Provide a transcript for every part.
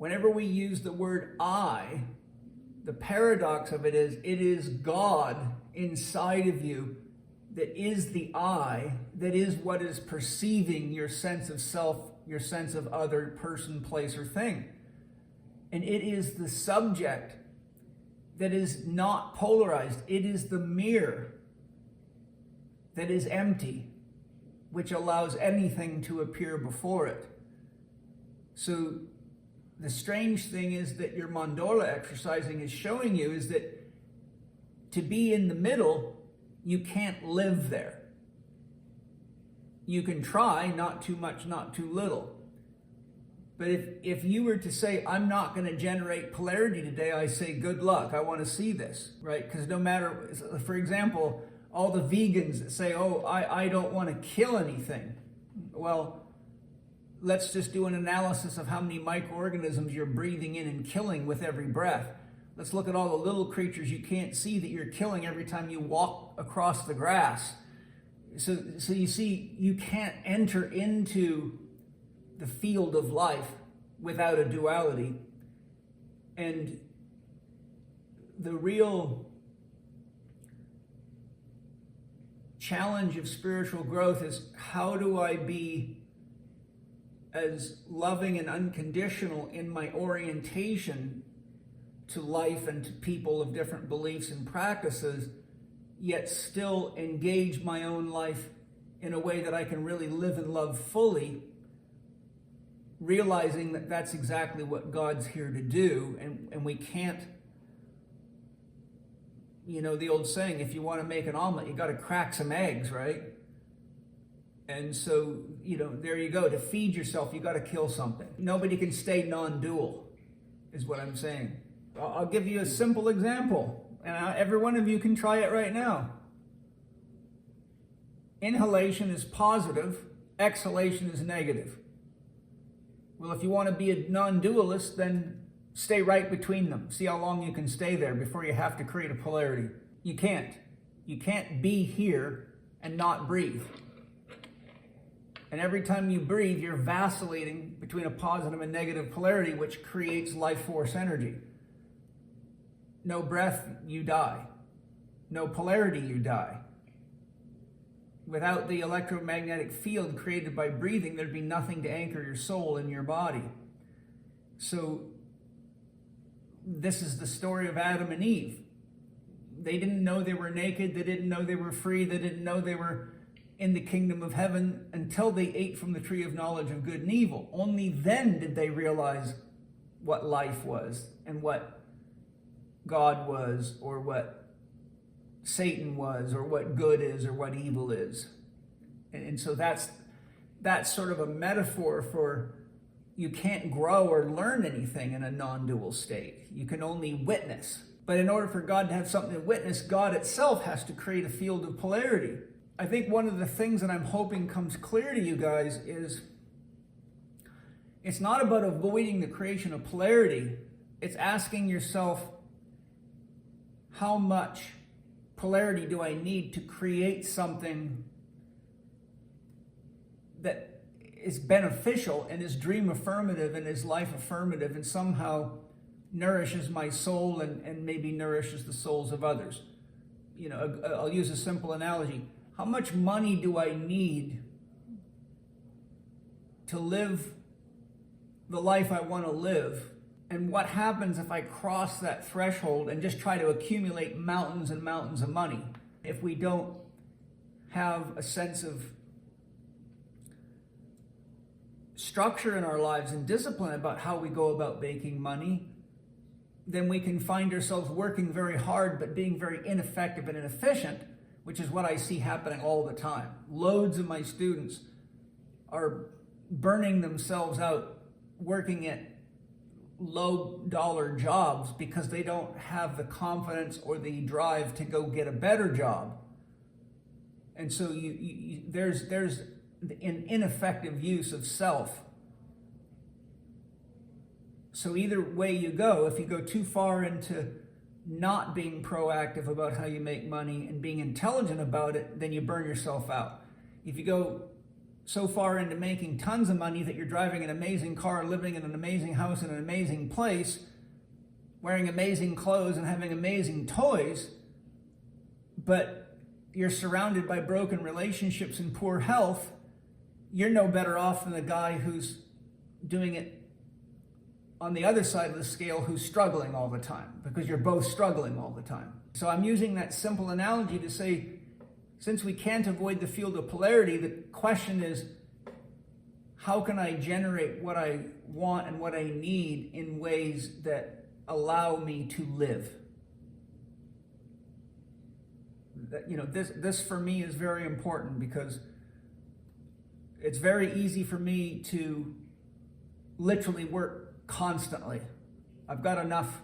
Whenever we use the word I, the paradox of it is God inside of you that is the I, that is what is perceiving your sense of self, your sense of other, person, place, or thing. And it is the subject that is not polarized. It is the mirror that is empty, which allows anything to appear before it. So the strange thing is that your mandola exercising is showing you is that to be in the middle, you can't live there. You can try, not too much, not too little. But if you were to say, I'm not going to generate polarity today, I say, good luck, I want to see this, right? Because no matter, for example, all the vegans that say, oh, I don't want to kill anything. Well, let's just do an analysis of how many microorganisms you're breathing in and killing with every breath. Let's look at all the little creatures you can't see that you're killing every time you walk across the grass. So you see, you can't enter into the field of life without a duality. And the real challenge of spiritual growth is, how do I be as loving and unconditional in my orientation to life and to people of different beliefs and practices, yet still engage my own life in a way that I can really live and love fully, realizing that that's exactly what God's here to do. And we can't, you know, the old saying, if you want to make an omelet, you got to crack some eggs, right? And so, you know, there you go. To feed yourself, you got to kill something. Nobody can stay non-dual, is what I'm saying. I'll give you a simple example, and every one of you can try it right now. Inhalation is positive, exhalation is negative. Well, if you want to be a non-dualist, then stay right between them. See how long you can stay there before you have to create a polarity. You can't. You can't be here and not breathe. And every time you breathe, you're vacillating between a positive and negative polarity, which creates life force energy. No breath, you die. No polarity, you die. Without the electromagnetic field created by breathing, there'd be nothing to anchor your soul in your body. So this is the story of Adam and Eve. They didn't know they were naked. They didn't know they were free. They didn't know they were in the kingdom of heaven until they ate from the tree of knowledge of good and evil. Only then did they realize what life was and what God was, or what Satan was, or what good is, or what evil is. And so that's sort of a metaphor for, you can't grow or learn anything in a non-dual state. You can only witness. But in order for God to have something to witness, God itself has to create a field of polarity. I think one of the things that I'm hoping comes clear to you guys is, it's not about avoiding the creation of polarity. It's asking yourself, how much polarity do I need to create something that is beneficial and is dream affirmative and is life affirmative and somehow nourishes my soul and maybe nourishes the souls of others? You know, I'll use a simple analogy. How much money do I need to live the life I want to live? And what happens if I cross that threshold and just try to accumulate mountains and mountains of money? If we don't have a sense of structure in our lives and discipline about how we go about making money, then we can find ourselves working very hard but being very ineffective and inefficient, which is what I see happening all the time. Loads of my students are burning themselves out working at low dollar jobs because they don't have the confidence or the drive to go get a better job. And so there's an ineffective use of self. So either way you go, if you go too far into not being proactive about how you make money and being intelligent about it, then you burn yourself out. If you go so far into making tons of money that you're driving an amazing car, living in an amazing house in an amazing place, wearing amazing clothes and having amazing toys, but you're surrounded by broken relationships and poor health, you're no better off than the guy who's doing it on the other side of the scale, who's struggling all the time, because you're both struggling all the time. So I'm using that simple analogy to say, since we can't avoid the field of polarity, the question is, how can I generate what I want and what I need in ways that allow me to live? That, you know, this for me is very important, because it's very easy for me to literally work constantly. I've got enough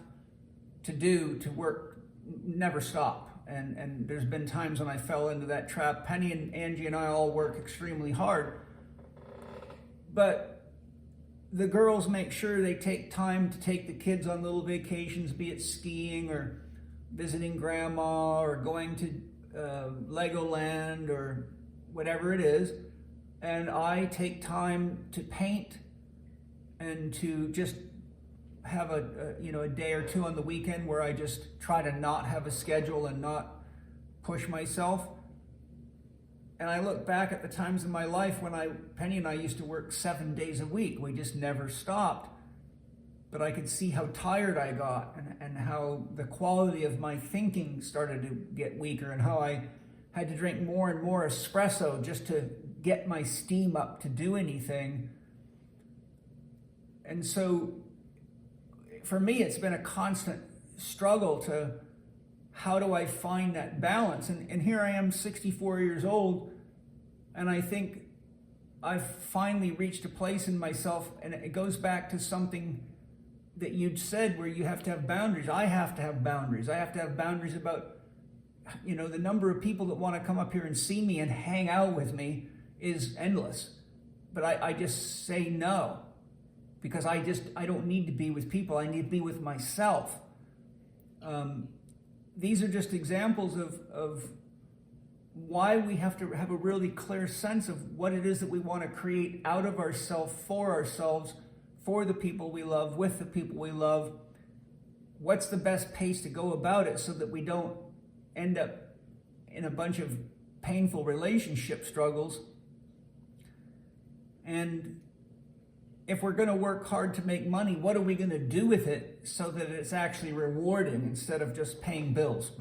to do to work, never stop. And there's been times when I fell into that trap. Penny and Angie and I all work extremely hard. But the girls make sure they take time to take the kids on little vacations, be it skiing or visiting grandma or going to Legoland or whatever it is. And I take time to paint and to just have a day or two on the weekend where I just try to not have a schedule and not push myself. And I look back at the times in my life when Penny and I used to work 7 days a week. We just never stopped. But I could see how tired I got and how the quality of my thinking started to get weaker, and how I had to drink more and more espresso just to get my steam up to do anything. And so for me, it's been a constant struggle to, how do I find that balance? And here I am, 64 years old, and I think I've finally reached a place in myself, and it goes back to something that you'd said, where you have to have boundaries. I have to have boundaries. I have to have boundaries about, the number of people that want to come up here and see me and hang out with me is endless. But I just say no. Because I don't need to be with people. I need to be with myself. These are just examples of why we have to have a really clear sense of what it is that we want to create out of ourselves, for the people we love, with the people we love. What's the best pace to go about it so that we don't end up in a bunch of painful relationship struggles? And if we're going to work hard to make money, what are we going to do with it so that it's actually rewarding instead of just paying bills?